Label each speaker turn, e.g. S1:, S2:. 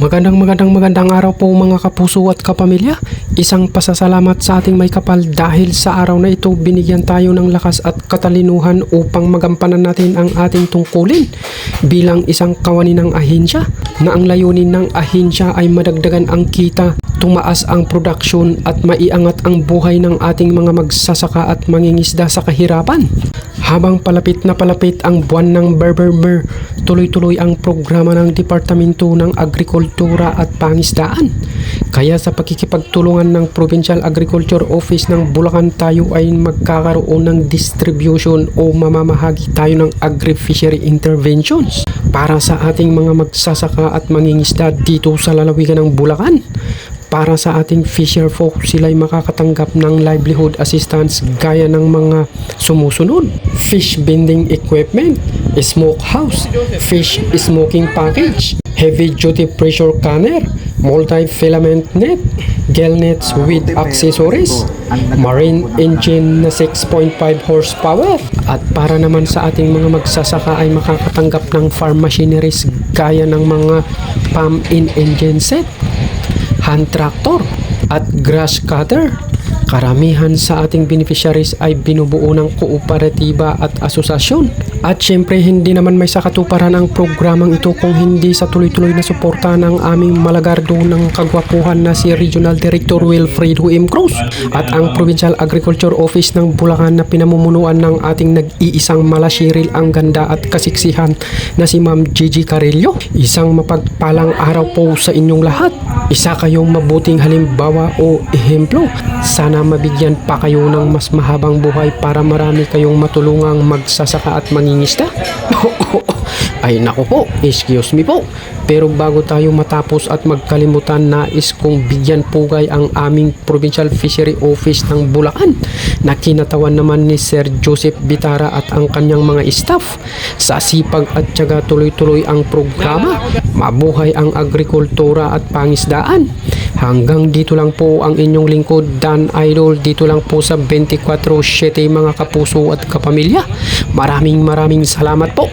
S1: Magandang araw po mga kapuso at kapamilya. Isang pasasalamat sa ating may kapal dahil sa araw na ito binigyan tayo ng lakas at katalinuhan upang magampanan natin ang ating tungkulin bilang isang kawani ng ahensya na ang layunin ng ahensya ay madagdagan ang kita, tumaas ang production at maiangat ang buhay ng ating mga magsasaka at mangingisda sa kahirapan. Habang palapit na palapit ang buwan ng Berber, tuloy-tuloy ang programa ng Departamento ng Agrikultura at Pangisdaan. Kaya sa pakikipagtulungan ng Provincial Agriculture Office ng Bulacan, tayo ay magkakaroon ng distribution o mamamahagi tayo ng agri-fishery interventions para sa ating mga magsasaka at mangingisda dito sa lalawigan ng Bulacan. Para sa ating fisher folk, sila ay makakatanggap ng livelihood assistance gaya ng mga sumusunod: fish binding equipment, smoke house, fish smoking package, heavy duty pressure canner, multi-filament net, gel nets with accessories, marine engine na 6.5 horsepower. At para naman sa ating mga magsasaka ay makakatanggap ng farm machineries gaya ng mga pump-in engine set, hand tractor at grass cutter. Karamihan sa ating beneficiaries ay binubuo ng kooperatiba at asosasyon. At syempre hindi naman may sakatuparan ang programang ito kung hindi sa tuloy-tuloy na suporta ng aming malagardo ng kagwapuhan na si Regional Director Wilfredo M. Cruz at ang Provincial Agriculture Office ng Bulacan na pinamumunuan ng ating nag-iisang malasiril ang ganda at kasiksihan na si Ma'am Gigi Carrillo. Isang mapagpalang araw po sa inyong lahat. Isa kayong mabuting halimbawa o ehemplo. Sana mabigyan pa kayo ng mas mahabang buhay para marami kayong matulungang magsasaka at mangingisda. Ay naku po, excuse me po. Pero bago tayo matapos at magkalimutan, nais kong bigyan pugay ang aming Provincial Fishery Office ng Bulacan na kinatawan naman ni Sir Joseph Bitara at ang kanyang mga staff. Sa sipag at tiyaga tuloy-tuloy ang programa. Mabuhay ang agrikultura at pangisdaan. Hanggang dito lang po ang inyong lingkod, Dan Idol, dito lang po sa 24/7 mga kapuso at kapamilya. Maraming salamat po.